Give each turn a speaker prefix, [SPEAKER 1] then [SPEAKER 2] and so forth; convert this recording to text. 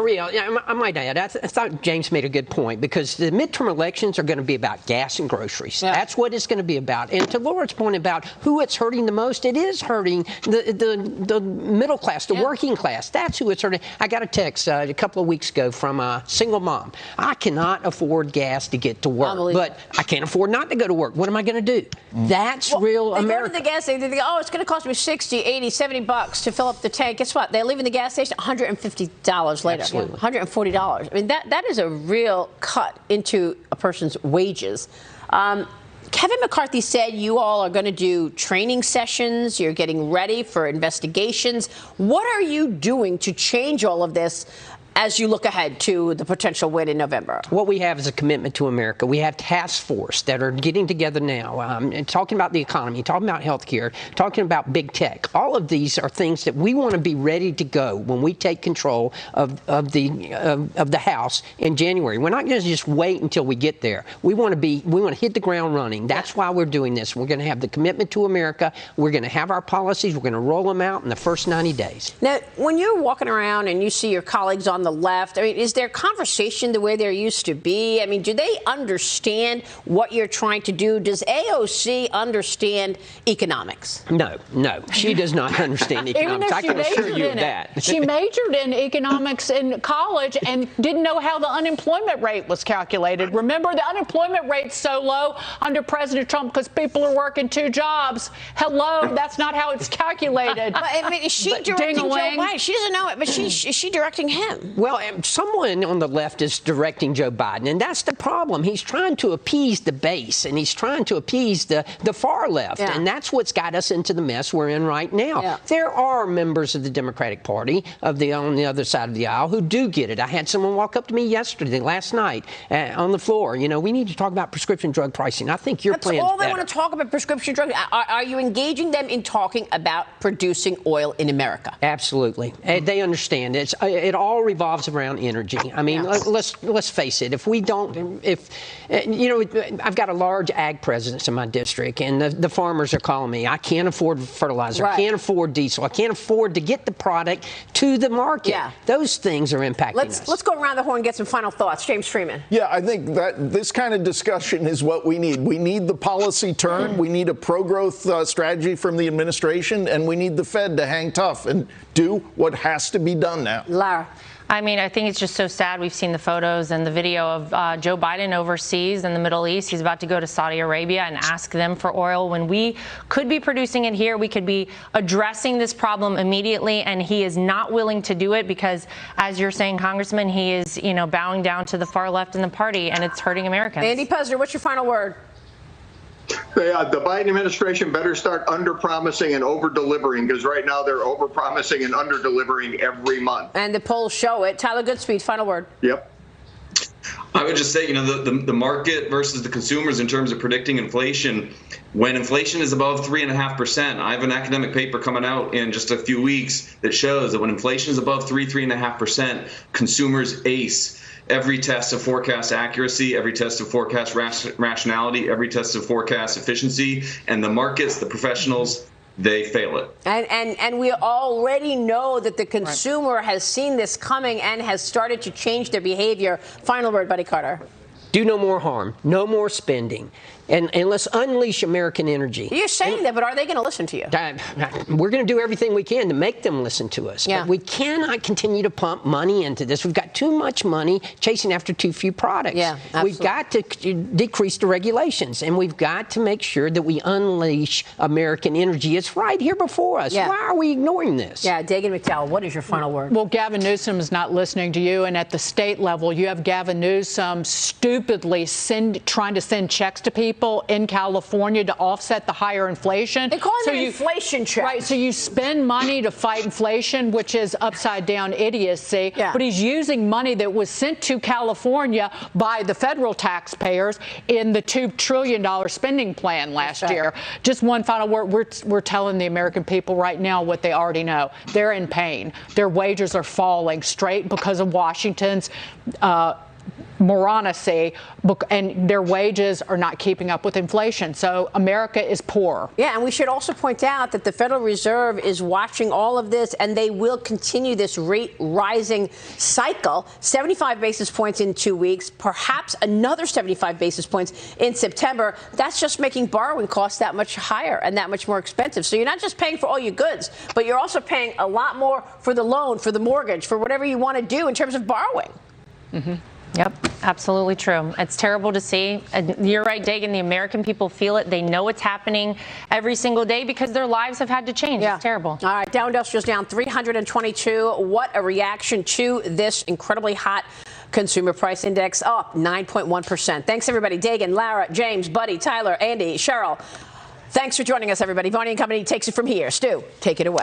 [SPEAKER 1] Real, I might add, I thought James made a good point, because the midterm elections are going to be about gas and groceries. Yeah. That's what it's going to be about. And to Laura's point about who it's hurting the most, it is hurting the middle class, the working class. That's who it's hurting. I got a text a couple of weeks ago from a single mom. I cannot afford gas to get to work, but I can't afford not to go to work. What am I going to do? That's real America.
[SPEAKER 2] They go to the gas station, they think, oh, it's going to cost me $60, $80, $70 to fill up the tank. Guess what? They leave in the gas station $150 later.
[SPEAKER 1] Absolutely.
[SPEAKER 2] $140. I mean, that is a real cut into a person's wages. Kevin McCarthy said you all are going to do training sessions. You're getting ready for investigations. What are you doing to change all of this as you look ahead to the potential win in November?
[SPEAKER 1] What we have is a commitment to America. We have task force that are getting together now, and talking about the economy, talking about healthcare, talking about big tech. All of these are things that we want to be ready to go when we take control of the House in January. We're not going to just wait until we get there. We want to hit the ground running. That's why we're doing this. We're going to have the commitment to America. We're going to have our policies. We're going to roll them out in the first 90 days.
[SPEAKER 2] Now, when you're walking around and you see your colleagues on the left, I mean, is there conversation the way there used to be? I mean, do they understand what you're trying to do? Does AOC understand economics?
[SPEAKER 1] No, she does not understand economics. I can assure you of that.
[SPEAKER 3] She majored in economics in college and didn't know how the unemployment rate was calculated. Remember, the unemployment rate's so low under President Trump because people are working 2 jobs. Hello, that's not how it's calculated.
[SPEAKER 2] But, I mean, is she directing Joe Biden? She doesn't know it, but is she directing him?
[SPEAKER 1] Well, someone on the left is directing Joe Biden, and that's the problem. He's trying to appease the base, and he's trying to appease the far left, and that's what's got us into the mess we're in right now. Yeah. There are members of the Democratic Party on the other side of the aisle who do get it. I had someone walk up to me last night, on the floor. You know, we need to talk about prescription drug pricing. I think your plan's better.
[SPEAKER 2] That's all they want to talk about, prescription drugs. Are you engaging them in talking about producing oil in America?
[SPEAKER 1] Absolutely. They understand. It all revolves around energy. I mean, let's face it. If we don't, I've got a large ag presence in my district, and the farmers are calling me. I can't afford fertilizer. I can't afford diesel. I can't afford to get the product to the market. Yeah. Those things are impacting us.
[SPEAKER 2] Let's go around the horn and get some final thoughts. James Freeman.
[SPEAKER 4] Yeah, I think that this kind of discussion is what we need. We need the policy turn. We need a pro-growth strategy from the administration, and we need the Fed to hang tough and do what has to be done now.
[SPEAKER 2] Lara.
[SPEAKER 5] I mean, I think it's just so sad. We've seen the photos and the video of Joe Biden overseas in the Middle East. He's about to go to Saudi Arabia and ask them for oil when we could be producing it here. We could be addressing this problem immediately, and he is not willing to do it because, as you're saying, Congressman, he is, bowing down to the far left in the party, and it's hurting Americans.
[SPEAKER 2] Andy Puzder, what's your final word?
[SPEAKER 6] The Biden administration better start under-promising and over-delivering, because right now they're over-promising and under-delivering every month.
[SPEAKER 2] And the polls show it. Tyler Goodspeed, final word.
[SPEAKER 6] Yep.
[SPEAKER 7] I would just say, the market versus the consumers in terms of predicting inflation. When inflation is above 3.5%, I have an academic paper coming out in just a few weeks that shows that when inflation is above 3.5%, consumers ace every test of forecast accuracy, every test of forecast rationality, every test of forecast efficiency, and the markets, the professionals, they fail it.
[SPEAKER 2] And we already know that the consumer has seen this coming and has started to change their behavior. Final word, Buddy Carter.
[SPEAKER 1] Do no more harm, no more spending, and let's unleash American energy.
[SPEAKER 2] You're saying that, but are they going to listen to you?
[SPEAKER 1] We're going to do everything we can to make them listen to us.
[SPEAKER 2] Yeah.
[SPEAKER 1] But we cannot continue to pump money into this. We've got too much money chasing after too few products.
[SPEAKER 2] Yeah, absolutely.
[SPEAKER 1] We've got to decrease the regulations, and we've got to make sure that we unleash American energy. It's right here before us. Yeah. Why are we ignoring this?
[SPEAKER 2] Yeah, Dagan McDowell, what is your final word?
[SPEAKER 3] Well, Gavin Newsom is not listening to you, and at the state level, you have Gavin Newsom stupidly trying to send checks to people in California to offset the higher inflation.
[SPEAKER 2] They call it an inflation check.
[SPEAKER 3] Right, so you spend money to fight inflation, which is upside down idiocy, but he's using money that was sent to California by the federal taxpayers in the $2 trillion spending plan last year. Just one final word. We're telling the American people right now what they already know. They're in pain. Their wages are falling straight because of Washington's morassy, and their wages are not keeping up with inflation. So America is poor.
[SPEAKER 2] Yeah, and we should also point out that the Federal Reserve is watching all of this, and they will continue this rate rising cycle. 75 basis points in 2 weeks, perhaps another 75 basis points in September. That's just making borrowing costs that much higher and that much more expensive. So you're not just paying for all your goods, but you're also paying a lot more for the loan, for the mortgage, for whatever you want to do in terms of borrowing.
[SPEAKER 3] Mm-hmm.
[SPEAKER 5] Yep, absolutely true. It's terrible to see. And you're right, Dagen. The American people feel it. They know it's happening every single day because their lives have had to change. Yeah. It's terrible.
[SPEAKER 2] All right, Dow Industrials down 322. What a reaction to this incredibly hot consumer price index, up 9.1%. Thanks, everybody. Dagen, Lara, James, Buddy, Tyler, Andy, Cheryl. Thanks for joining us, everybody. Varney & Company takes it from here. Stu, take it away.